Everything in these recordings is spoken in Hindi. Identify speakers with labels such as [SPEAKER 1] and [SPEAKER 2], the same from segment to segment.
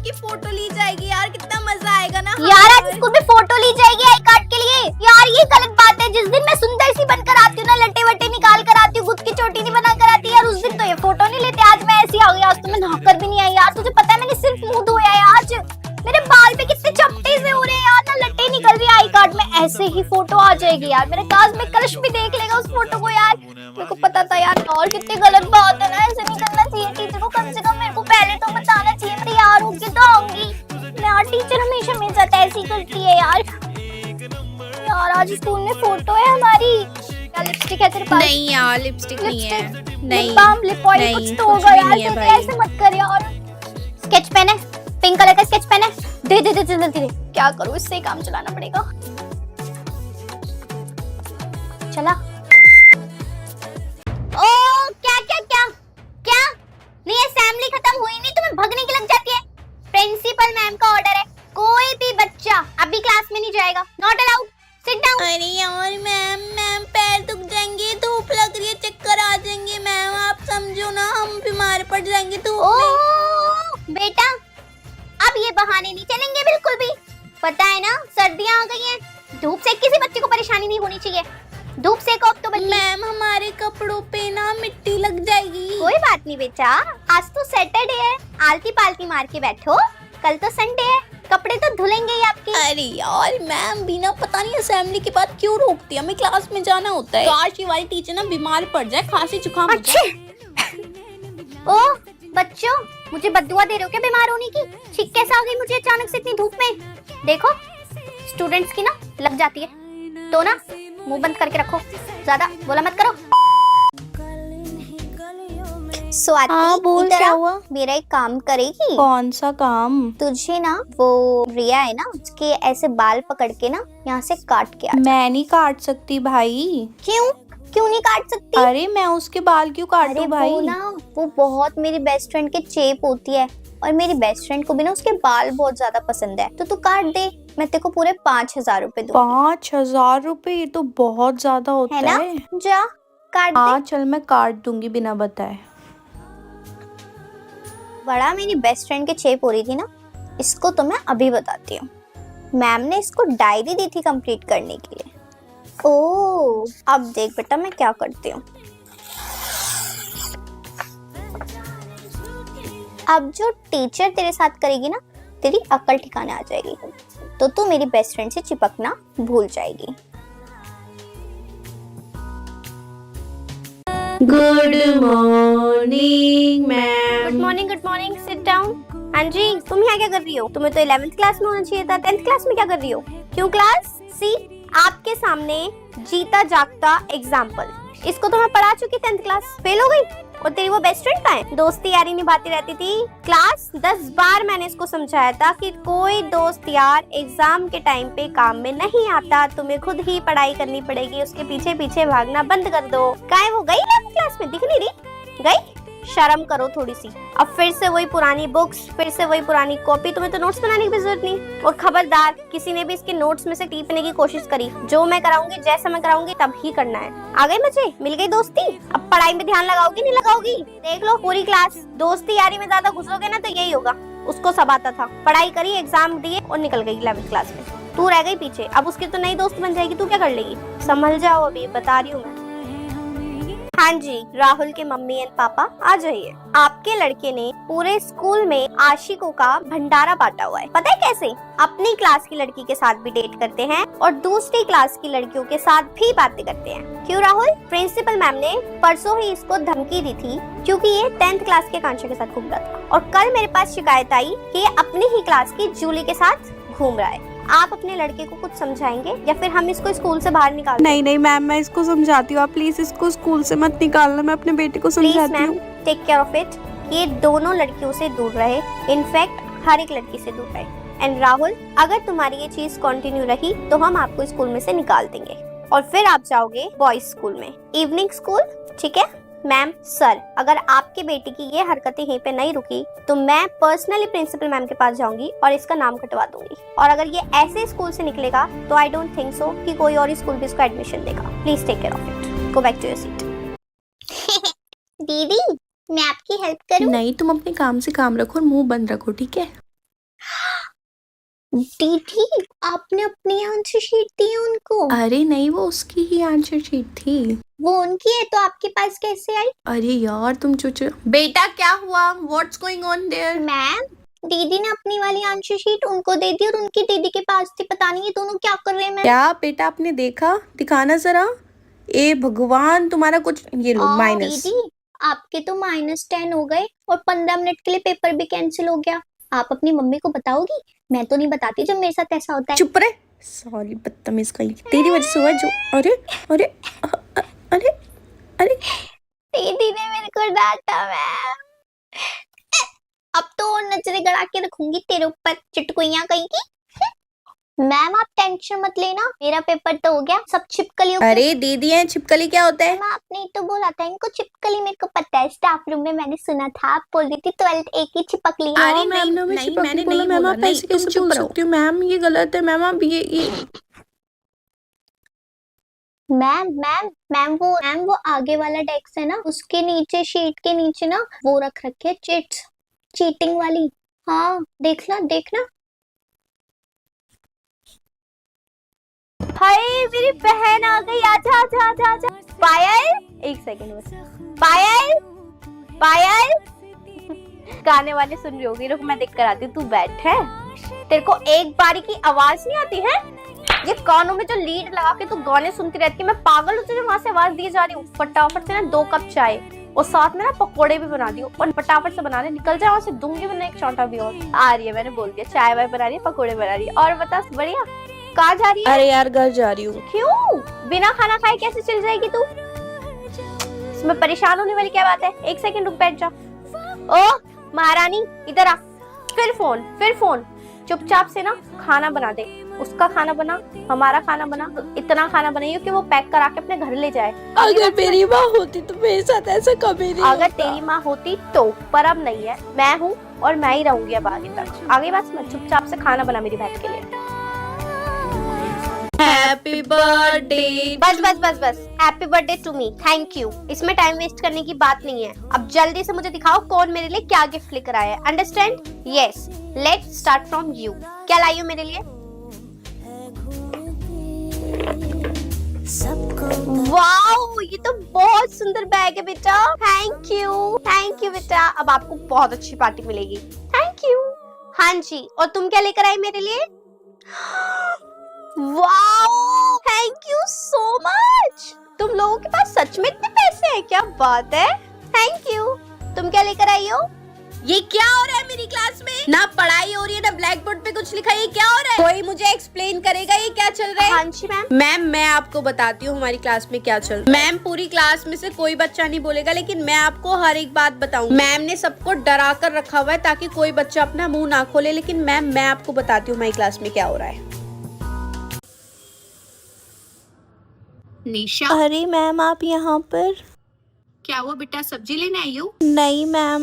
[SPEAKER 1] सबकी फोटो ली जाएगी यार, कितना मजा आएगा ना
[SPEAKER 2] यार आज स्कूल में फोटो ली जाएगी आई कार्ड के लिए। यार ये गलत बात है। जिस दिन मैं सुंदर सी बनकर आती हूँ ना, लट्टे वट्टे निकाल कर आती हूँ, गुद की चोटी नहीं बना कर आती यार, उस दिन तो ये फोटो नहीं लेते। आज मैं ऐसी आ गई, आज तो मैं नहाकर भी नहीं आई यार। तुझे पता है मैंने सिर्फ मुंह धोया है आज। मेरे बाल पे कितने चपटे से हो रहे हैं यार, ना लट्टे निकल रही है आई कार्ड में। ऐसे ही फोटो आ जाएगी यार, मेरे क्लास में क्रश भी देख लेगा उस फोटो को यार। मेरे को पता था यार। और कितनी गलत बात है ना, ऐसे नहीं करना चाहिए। टीचर को कम से कम मेरे को पहले तो बताना चाहिए। मैं तैयार होके तो आऊंगी। यार टीचर हमेशा मेरे साथ ऐसी करती है यार। यार आज स्कूल में फोटो है हमारी। क्या लिपस्टिक है तेरे पास?
[SPEAKER 1] नहीं यार लिपस्टिक नहीं है। नहीं
[SPEAKER 2] लिप बाम, लिप ऑयल कुछ तो होगा यार। ऐसे मत कर यार। स्केच पेन है, पिंक कलर का स्केच पेन है। दे दे दे जल्दी दे। क्या करूं, इससे ही काम चलाना पड़ेगा। चला। ओ क्या क्या क्या क्या? नहीं असेंबली खत्म हुई नहीं, तुम्हें भगने की लग जाती है। प्रिंसिपल मैम का ऑर्डर है, कोई भी बच्चा अभी क्लास में नहीं जाएगा। Not allowed, sit down.
[SPEAKER 1] अरे यार मैम पैर दुख जाएंगे, धूप लग रही है, चक्कर आ जाएंगे मैम, आप समझो ना, हम बीमार पड़ जाएंगे धूप में।
[SPEAKER 2] ओह बेटा, अब ये बहाने नहीं चलेंगे बिल्कुल भी। पता है ना सर्दियां आ गई हैं, धूप से किसी बच्चे को परेशानी नहीं होनी चाहिए। धूप से को अब तो
[SPEAKER 1] मैम हमारे कपड़ों पे ना मिट्टी लग जाएगी।
[SPEAKER 2] कोई बात नहीं बेटा, आज तो सैटरडे है, आलती पालती मार के बैठो। कल तो संडे है, कपड़े तो धुलेंगे ही आपके।
[SPEAKER 1] अरे यार मैम बिना पता नहीं असेंबली के बाद क्यों रोकती है, हमें क्लास में जाना होता है। काश ये वाली टीचर ना बीमार पड़ जाए, खांसी जुकाम हो जाए।
[SPEAKER 2] ओ बच्चों, मुझे बद्दुआ दे रहे हो क्या बीमार होने की? छींक कैसे आ गई मुझे अचानक से इतनी धूप में? देखो स्टूडेंट्स की ना लग जाती है, तो ना मुंह बंद करके रखो, ज्यादा बोला मत करो। स्वाति
[SPEAKER 1] बोल क्या हुआ?
[SPEAKER 2] मेरा एक काम करेगी?
[SPEAKER 1] कौन सा काम?
[SPEAKER 2] तुझे ना वो रिया है ना, उसके ऐसे बाल पकड़ के ना यहाँ से काट के आ।
[SPEAKER 1] मैं नहीं काट सकती भाई।
[SPEAKER 2] क्यों क्यों नहीं काट सकती?
[SPEAKER 1] अरे मैं उसके बाल क्यों काटूं भाई?
[SPEAKER 2] वो ना वो बहुत मेरी बेस्ट फ्रेंड के चेप होती है, और मेरी बेस्ट फ्रेंड को भी ना उसके बाल बहुत ज्यादा पसंद है। तो तू काट दे, मैं तेरे को पूरे 5,000 रुपए दूंगी।
[SPEAKER 1] 5,000 रुपए? ये तो बहुत ज्यादा होता है
[SPEAKER 2] ना? जा काट
[SPEAKER 1] हाँ
[SPEAKER 2] दे।
[SPEAKER 1] चल मैं काट दूंगी बिना बताए।
[SPEAKER 2] बड़ा मेरी बेस्ट फ्रेंड के चेप हो रही थी ना, इसको तो मैं अभी बताती हूँ। मैम ने इसको डायरी दी थी कंप्लीट करने के लिए। ओह अब देख बेटा मैं क्या करती हूँ। अब जो टीचर तेरे साथ करेगी ना, तेरी अक्ल ठिकाने आ जाएगी, तो तू मेरी बेस्ट फ्रेंड से चिपकना भूल जाएगी।
[SPEAKER 1] Good morning ma'am.
[SPEAKER 2] Good morning, good morning, sit down. हाँ जी, तुम यहाँ क्या कर रही हो? तुम्हें तो 11th क्लास में होना चाहिए था, 10th क्लास में क्या कर रही हो? क्यों क्लास? सी आपके सामने जीता जागता एग्जाम्पल, इसको तो मैं पढ़ा चुकी 10th क्लास, फेल हो गई। और तेरी वो बेस्ट फ्रेंड कहाँ है? दोस्ती यारी निभाती रहती थी। क्लास 10 बार मैंने इसको समझाया था कि कोई दोस्त यार एग्जाम के टाइम पे काम में नहीं आता, तुम्हें खुद ही पढ़ाई करनी पड़ेगी, उसके पीछे पीछे भागना बंद कर दो। काहे वो गई 11th क्लास में? दिख नहीं रही? गई? शर्म करो थोड़ी सी। अब फिर से वही पुरानी बुक्स, फिर से वही पुरानी कॉपी, तुम्हें तो नोट्स बनाने की भी जरूरत नहीं। और खबरदार किसी ने भी इसके नोट्स में से टीपने की कोशिश करी, जो मैं कराऊंगी जैसा मैं कराऊंगी तब ही करना है। आ गई मजे? मिल गई दोस्ती? अब पढ़ाई में ध्यान लगाओगी नहीं लगाओगी? देख लो पूरी क्लास दोस्ती यारी में ज्यादा घुसोगे ना तो यही होगा। उसको सब आता था, पढ़ाई करी, एग्जाम दिए और निकल गई 11th क्लास में। तू रह गई पीछे, अब उसकी तो नई दोस्त बन जाएगी, तू क्या कर लेगी? संभल जाओ, अभी बता रही हूँ मैं। हाँ जी, राहुल के मम्मी एंड पापा आ जाइए। आपके लड़के ने पूरे स्कूल में आशिकों का भंडारा बांटा हुआ है। पता है कैसे? अपनी क्लास की लड़की के साथ भी डेट करते हैं और दूसरी क्लास की लड़कियों के साथ भी बातें करते हैं। क्यों राहुल? प्रिंसिपल मैम ने परसों ही इसको धमकी दी थी, क्योंकि ये 10th क्लास के कांचे के साथ घूम रहा था। और कल मेरे पास शिकायत आई कि ये अपनी ही क्लास की जूली के साथ घूम रहा है। आप अपने लड़के को कुछ समझाएंगे या फिर हम इसको स्कूल से बाहर निकाल?
[SPEAKER 1] नहीं मैम, मैं इसको समझाती हूँ, आप प्लीज इसको स्कूल से मत निकालना, मैं अपने बेटे को समझाती हूँ।
[SPEAKER 2] Take care of it. ये दोनों लड़कियों से दूर रहे, इनफैक्ट हर एक लड़की से दूर रहे। एंड राहुल, अगर तुम्हारी ये चीज कंटिन्यू रही तो हम आपको स्कूल में से निकाल देंगे और फिर आप जाओगे बॉयज स्कूल में, इवनिंग स्कूल, ठीक है? मैम सर, अगर आपके बेटे की ये हरकतें यहीं पे नहीं रुकी तो मैं पर्सनली प्रिंसिपल मैम के पास जाऊंगी और इसका नाम कटवा दूंगी। और अगर ये ऐसे स्कूल से निकलेगा तो आई डोंट थिंक सो कि कोई और स्कूल भी इसको एडमिशन देगा। Please take care of it. Go back to your seat. दीदी मैं आपकी हेल्प करूं?
[SPEAKER 1] नहीं, तुम अपने काम से काम रखो और मुंह बंद रखो, ठीक है?
[SPEAKER 2] दीदी, आपने अपनी आंसर शीट दी उनको?
[SPEAKER 1] अरे नहीं, वो उसकी ही आंसर शीट थी।
[SPEAKER 2] वो उनकी है तो आपके पास कैसे आई?
[SPEAKER 1] अरे यार तुम चुप। बेटा क्या हुआ? What's going on their?
[SPEAKER 2] Ma'am, दीदी ने अपनी वाली आंसर शीट उनको दे दी और उनकी दीदी के पास थी। पता नहीं ये दोनों क्या कर रहे हैं। मैम
[SPEAKER 1] क्या बेटा आपने देखा? दिखाना जरा। ए भगवान, तुम्हारा कुछ ये लो माइनस।
[SPEAKER 2] दीदी, आपके तो -10 हो गए और 15 मिनट के लिए पेपर भी कैंसिल हो गया। आप अपनी मम्मी को बताओगी? मैं तो नहीं बताती जब मेरे साथ ऐसा होता है।
[SPEAKER 1] चुप रहे। सॉरी बदतमीज कहीं, तेरी वजह से हुआ जो। अरे अरे अरे अरे
[SPEAKER 2] दीदी ने मेरे को डांटा। मैम, अब तो और नजरें गड़ा के रखूंगी तेरे ऊपर, चिटकुइयां कहीं की। मैम आप टेंशन मत लेना, मेरा पेपर तो हो गया। सब छिपकलियों को।
[SPEAKER 1] अरे दीदी है, छिपकली क्या होता है?
[SPEAKER 2] मैम आपने ही तो बोला था इनको छिपकली। मेरे को पता है, स्टाफ रूम में मैंने सुना था आप बोल रही थी 12th एक ही छिपकली है।
[SPEAKER 1] अरे नहीं नहीं, मैंने नहीं बोला। आप ऐसे कैसे बोल सकती हो मैम? ये गलत है मैम। आप ये
[SPEAKER 2] मैम वो आगे वाला डेस्क है ना, उसके नीचे शीट के नीचे ना वो रख रखे है चिट्स, चीटिंग वाली। हाँ देखना देखना। हाय मेरी बहन आ गई। आजा आजा आजा आजा। पायल, एक सेकंड बस। पायल पायल, गाने वाले सुन रही होगी। रुक मैं देख कर आती हूँ, तू बैठ। है तेरे को एक बारी की आवाज नहीं आती है? ये कानों में जो लीड लगा के तू गाने सुनती रहती है। मैं पागल हूँ तुझे वहां से आवाज दिए जा रही हूँ। फटाफट से ना 2 कप चाय और साथ में ना पकोड़े भी बना दियो और फटाफट से बना ले। निकल जाए वहां से, दूंगी मैंने एक चांटा भी। और आ रही है, मैंने बोल दिया। चाय वाय बना रही है, पकोड़े बना रही है। और बता बढ़िया, कहाँ जा रही है?
[SPEAKER 1] अरे यार घर जा रही हूँ।
[SPEAKER 2] क्यों? बिना खाना खाए कैसे चल जाएगी तू? इसमें परेशान होने वाली क्या बात है? एक सेकंड रुक, बैठ जा। ओ महारानी इधर आ। फिर फोन। चुपचाप से ना खाना बना दे। उसका खाना बना, हमारा खाना बना। इतना खाना बनाइए कि वो पैक करा के अपने घर ले जाए।
[SPEAKER 1] अगर मेरी माँ होती तो मेरे साथ ऐसा कभी नहीं
[SPEAKER 2] अगर तेरी माँ होती तो, पर अब नहीं है। मैं हूँ और मैं ही रहूंगी अब आगे तक। आगे बात समझ। चुपचाप से खाना बना मेरी बहन के लिए।
[SPEAKER 1] Happy birthday.
[SPEAKER 2] बस happy birthday to me, thank you. इसमें टाइम वेस्ट करने की बात नहीं है। अब जल्दी से मुझे दिखाओ कौन मेरे लिए क्या गिफ्ट लेकर आया है। Understand? Yes, let's start from you. क्या लाई हो मेरे लिए? वाओ, ये तो बहुत सुंदर बैग है बेटा। थैंक यू बेटा। अब आपको बहुत अच्छी पार्टी मिलेगी। Thank you. हाँ जी, और तुम क्या लेकर आई मेरे लिए? Wow, thank you so much. तुम लोगों के पास सच में इतने पैसे हैं? क्या बात है। Thank you. तुम क्या लेकर आई हो?
[SPEAKER 1] ये क्या हो रहा है मेरी क्लास में? ना पढ़ाई हो रही है ना ब्लैक बोर्ड पे कुछ लिखा है। ये क्या हो रहा है? कोई मुझे एक्सप्लेन करेगा ये क्या चल रहा है?
[SPEAKER 2] हाँ जी मैम।
[SPEAKER 1] मैम मैं आपको बताती हूँ हमारी क्लास में क्या चल रहा है। मैम पूरी क्लास में से कोई बच्चा नहीं बोलेगा, लेकिन मैं आपको हर एक बात बताऊंगी। मैम ने सबको डरा कर रखा हुआ है ताकि कोई बच्चा अपना मुंह ना खोले। लेकिन मैम मैं आपको बताती हूँ हमारी क्लास में क्या हो रहा है।
[SPEAKER 3] निशा,
[SPEAKER 2] अरे मैम आप यहाँ पर?
[SPEAKER 3] क्या हुआ बेटा? सब्जी लेने आई हो?
[SPEAKER 2] नहीं मैम,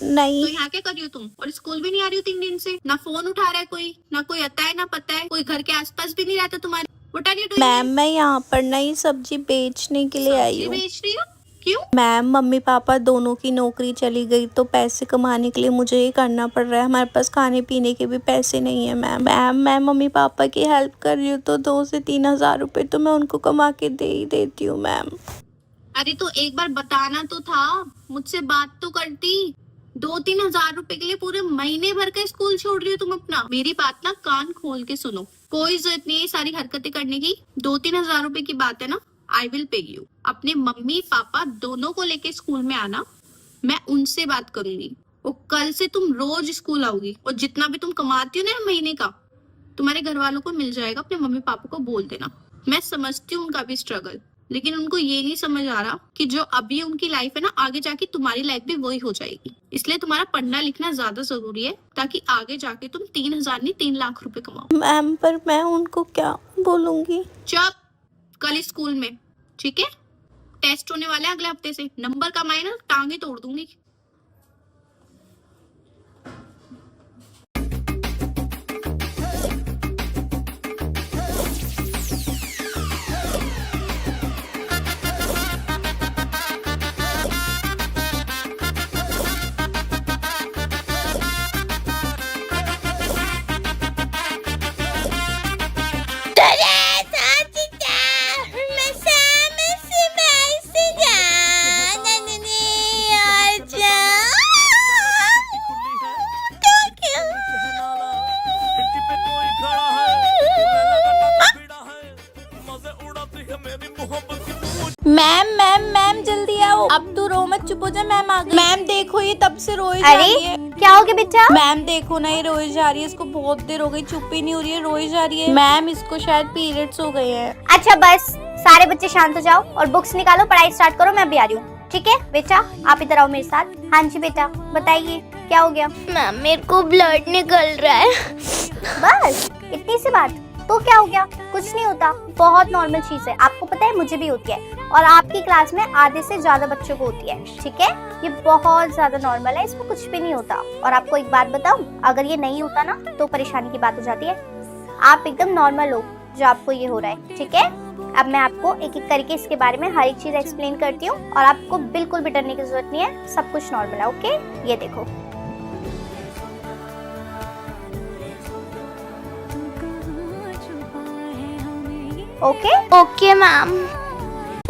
[SPEAKER 2] नहीं।
[SPEAKER 3] तो यहाँ क्या कर रही हो तुम? और स्कूल भी नहीं आ रही हो 3 दिन से। ना फोन उठा रहा है कोई, ना कोई आता है ना पता है। कोई घर के आसपास भी नहीं रहता तुम्हारे। What are you doing?
[SPEAKER 2] Ma'am मैं यहाँ पर नई सब्जी बेचने के लिए आई
[SPEAKER 3] सब्जी
[SPEAKER 2] हूँ।
[SPEAKER 3] बेच रही हो? क्यों?
[SPEAKER 2] मैम मम्मी पापा दोनों की नौकरी चली गई तो पैसे कमाने के लिए मुझे ये करना पड़ रहा है। हमारे पास खाने पीने के भी पैसे नहीं है मैम। मैं मम्मी पापा की हेल्प कर रही हूँ तो 2 से 3 हजार रुपए तो मैं उनको कमा के दे ही देती हूँ मैम।
[SPEAKER 3] अरे तो एक बार बताना तो था, मुझसे बात तो करती। 2-3 हजार रुपए के लिए पूरे महीने भर का स्कूल छोड़ रही हो तुम अपना। मेरी बात ना कान खोल के सुनो। कोई जरूरत नहीं है सारी हरकतें करने की। 2-3 हजार रुपए की बात है ना, आई विल पे यू। अपने मम्मी पापा दोनों को लेके स्कूल में आना, मैं उनसे बात करूंगी। और कल से तुम रोज स्कूल आओगी और जितना भी तुम कमाती हो ना महीने का, तुम्हारे घर वालों को मिल जाएगा। अपने मम्मी पापा को बोल देना। मैं समझती हूँ उनका भी स्ट्रगल, लेकिन उनको ये नहीं समझ आ रहा कि जो अभी उनकी लाइफ है ना, आगे जाके तुम्हारी लाइफ भी वही हो जाएगी। इसलिए तुम्हारा पढ़ना लिखना ज्यादा जरूरी है ताकि आगे जाके तुम 3 हजार नहीं 3 लाख रुपए कमाओ।
[SPEAKER 2] मैम पर मैं उनको क्या बोलूंगी?
[SPEAKER 3] चुप। कल स्कूल में, ठीक है? टेस्ट होने वाले अगले हफ्ते से। नंबर कम आए ना, टांगे तोड़ दूंगी।
[SPEAKER 1] मैम मैम मैम जल्दी आओ, अब तो रो मत, चुप हो जा, मैम आ गई। मैम देखो ये तब से रोई जा रही है।
[SPEAKER 2] क्या हो गया बेटा?
[SPEAKER 1] मैम देखो ना, ये रोई जा रही है, इसको बहुत देर हो गई, चुप ही नहीं हो रही है, रोई जा रही है। मैम इसको शायद पीरियड्स हो गए हैं।
[SPEAKER 2] अच्छा बस, सारे बच्चे शांत हो जाओ और बुक्स निकालो, पढ़ाई स्टार्ट करो, मैं भी आ रही हूँ। ठीक है बेटा, आप इधर आओ मेरे साथ। हाँ जी बेटा, बताइए क्या हो गया?
[SPEAKER 4] मैम मेरे को ब्लड निकल रहा है।
[SPEAKER 2] बस इतनी सी बात, तो क्या हो गया? कुछ नहीं होता, बहुत नॉर्मल चीज है। आपको पता है मुझे भी होती है, और आपकी क्लास में आधे से ज्यादा बच्चों को होती है। ठीक है, ये बहुत ज्यादा नॉर्मल है, इसमें कुछ भी नहीं होता। और आपको एक बात बताऊं, अगर ये नहीं होता ना तो परेशानी की बात हो जाती है। आप एकदम नॉर्मल हो जो आपको ये हो रहा है। ठीक है, अब मैं आपको एक एक करके इसके बारे में हर एक चीज एक्सप्लेन करती हूँ, और आपको बिल्कुल भी डरने की जरूरत नहीं है, सब कुछ नॉर्मल है। ओके, ये देखो।
[SPEAKER 4] Okay ma'am.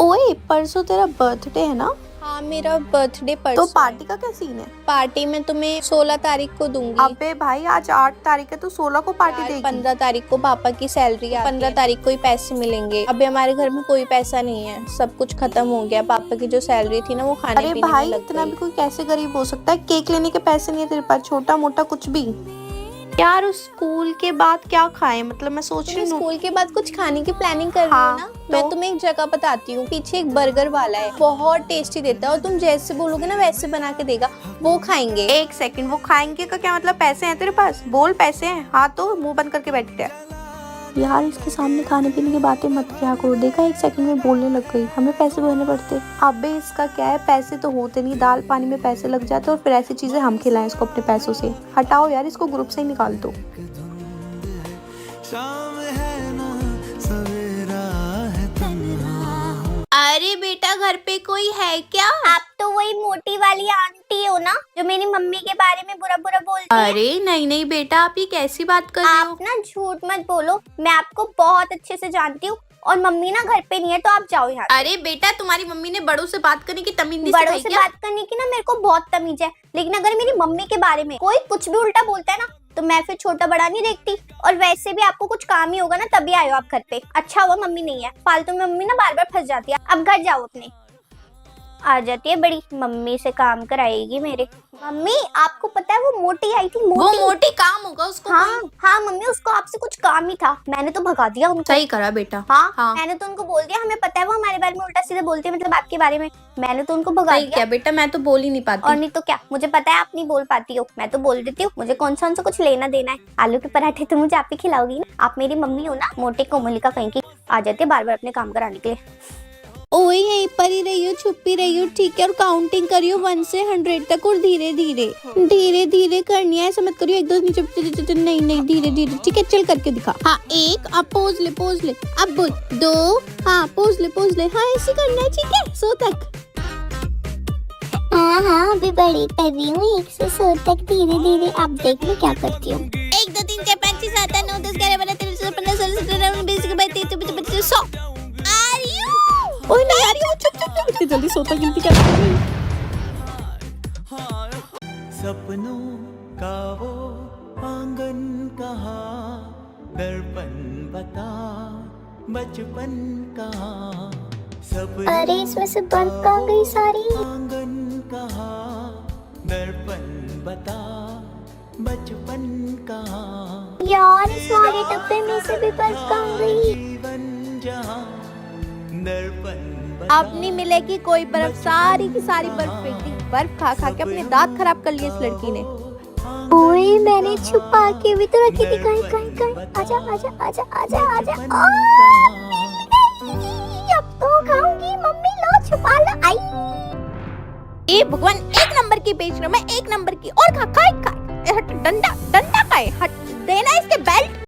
[SPEAKER 1] ओए परसों तेरा बर्थडे है ना?
[SPEAKER 5] हाँ मेरा बर्थडे
[SPEAKER 1] तो
[SPEAKER 5] परसों।
[SPEAKER 1] पार्टी का क्या सीन है?
[SPEAKER 5] पार्टी में तुम्हें 16 तारीख को दूंगी।
[SPEAKER 1] अबे भाई आज 8 तारीख है, तो 16 को पार्टी
[SPEAKER 5] यार,
[SPEAKER 1] देगी।
[SPEAKER 5] 15 तारीख को पापा की सैलरी है, 15 तारीख को ही पैसे मिलेंगे। अभी हमारे घर में कोई पैसा नहीं है, सब कुछ खत्म हो गया। पापा की जो सैलरी थी ना वो खाने
[SPEAKER 1] अरे
[SPEAKER 5] पीने
[SPEAKER 1] भाई
[SPEAKER 5] में लग
[SPEAKER 1] इतना
[SPEAKER 5] गई।
[SPEAKER 1] भी कोई कैसे गरीब हो सकता है? केक लेने के पैसे नहीं है तेरे पास, छोटा मोटा कुछ भी। यार उस स्कूल के बाद क्या खाएं, मतलब मैं सोच
[SPEAKER 5] तुम
[SPEAKER 1] रही हूँ।
[SPEAKER 5] स्कूल के बाद कुछ खाने की प्लानिंग कर रही
[SPEAKER 1] हाँ,
[SPEAKER 5] हो ना?
[SPEAKER 1] तो?
[SPEAKER 5] मैं तुम्हें एक जगह बताती हूँ, पीछे एक बर्गर वाला है, बहुत टेस्टी देता है, और तुम जैसे बोलोगे ना वैसे बना के देगा, वो खाएंगे।
[SPEAKER 1] एक सेकंड, वो खाएंगे का क्या मतलब? पैसे हैं तेरे पास? बोल पैसे हैं। हाँ तो मुंह बंद करके बैठी रहे। यार इसके सामने खाने पीने की बातें मत किया करो, देखा एक सेकंड में बोलने लग गई, हमें पैसे भरने पड़ते। अबे इसका क्या है, पैसे तो होते नहीं, दाल पानी में पैसे लग जाते और फिर ऐसी चीजें हम खिलाएं इसको अपने पैसों से। हटाओ यार, इसको ग्रुप से ही निकाल दो।
[SPEAKER 6] शाम है ना सवेरा है तन्हा।
[SPEAKER 1] अरे बेटा घर पे कोई है क्या?
[SPEAKER 2] आप तो वही मोटी वाली आंटी हो ना जो मेरी मम्मी के बारे में बुरा बुरा बोलती है?
[SPEAKER 1] अरे नहीं नहीं बेटा, आप ये कैसी बात कर रहे हो?
[SPEAKER 2] आप ना झूठ मत बोलो, मैं आपको बहुत अच्छे से जानती हूँ, और मम्मी ना घर पे नहीं है, तो आप जाओ यहाँ।
[SPEAKER 1] अरे बेटा तुम्हारी मम्मी ने बड़ों से बात करने की तमीज नहीं
[SPEAKER 2] बड़ों
[SPEAKER 1] सिखाई
[SPEAKER 2] से
[SPEAKER 1] क्या?
[SPEAKER 2] बात करने की ना मेरे को बहुत तमीज है, लेकिन अगर मेरी मम्मी के बारे में कोई कुछ भी उल्टा बोलता है ना तो मैं फिर छोटा बड़ा नहीं देखती। और वैसे भी आपको कुछ काम ही होगा ना तभी आए हो आप घर पे। अच्छा हुआ मम्मी नहीं है, फालतू में मम्मी ना बार बार फंस जाती है। अब घर जाओ अपने। आ जाती है बड़ी, मम्मी से काम कराएगी मेरे। मम्मी आपको पता है वो मोटी आई थी,
[SPEAKER 1] वो मोटी काम होगा उसको।
[SPEAKER 2] हाँ हाँ मम्मी, उसको आपसे कुछ काम ही था, मैंने तो भगा दिया उनको।
[SPEAKER 1] सही करा बेटा।
[SPEAKER 2] हाँ,
[SPEAKER 1] हाँ।
[SPEAKER 2] मैंने तो उनको बोल दिया, हमें पता है वो हमारे बारे में उल्टा सीधा बोलती है, मतलब आपके बारे में। मैंने तो उनको भगा
[SPEAKER 1] सही
[SPEAKER 2] दिया।
[SPEAKER 1] क्या बेटा, मैं तो बोल ही नहीं
[SPEAKER 2] और
[SPEAKER 1] पाती।
[SPEAKER 2] नहीं तो क्या, मुझे पता है आप नहीं बोल पाती हो, मैं तो बोल देती हूँ। मुझे कौन सा उनसे कुछ लेना देना है। आलू के पराठे तो मुझे आप ही खिलाओगी ना, आप मेरी मम्मी हो ना। मोटे कोमलिका कहीं की आ जाती है बार बार अपने काम कराने के लिए।
[SPEAKER 5] ओए यहीं पर ही रही हो, छुप ही रही हो, ठीक है? और काउंटिंग करियो 1 से 100 तक, और धीरे धीरे करनी है, ऐसा मत करियो एक दो नीचे। नहीं नहीं धीरे धीरे, ठीक है? चल करके दिखा। हाँ 1, अब पोज ले, अब बोल 2, हाँ पोज ले, हाँ ऐसे करना है, ठीक है? 100 तक।
[SPEAKER 4] हाँ अभी बड़ी कर रही हूँ, 1 से 100 तक धीरे धीरे। अब देख मैं क्या करती हूँ।
[SPEAKER 5] 1 2 3 4 5 6 7 8 9 10 11 12 13 14 15 16 17 18 19 20 21 22 23 24 100। ओए नहीं आ रही हो, चुप इतनी जल्दी 100 तक गिनती कैसे कर रही?
[SPEAKER 6] सपनों का वो आंगन कहाँ, दर्पण बता बचपन कहाँ। सपनों
[SPEAKER 4] अरे इसमें से बर्फ कहाँ गई सारी?
[SPEAKER 6] आंगन कहाँ, दर्पण बता बचपन कहाँ।
[SPEAKER 4] यार इस वाले डब्बे में से भी बर्फ कहाँ गई?
[SPEAKER 6] जीवन जहाँ दर्पण
[SPEAKER 1] अब नहीं मिलेगी कोई बर्फ, सारी की सारी बर्फ फेंक दी। बर्फ खा खा के अपने दांत खराब कर लिए इस लड़की ने।
[SPEAKER 4] ओए मैंने छुपा के भी तो रखी थी। कहीं आजा आजा आजा आजा आजा। अब तो खाऊंगी, मम्मी लो छुपा लो। आई
[SPEAKER 1] ए भगवान, 1 नंबर की बेच रहा मैं, 1 नंबर की। और खा, डंडा का है, हट देना इसके बेल्ट।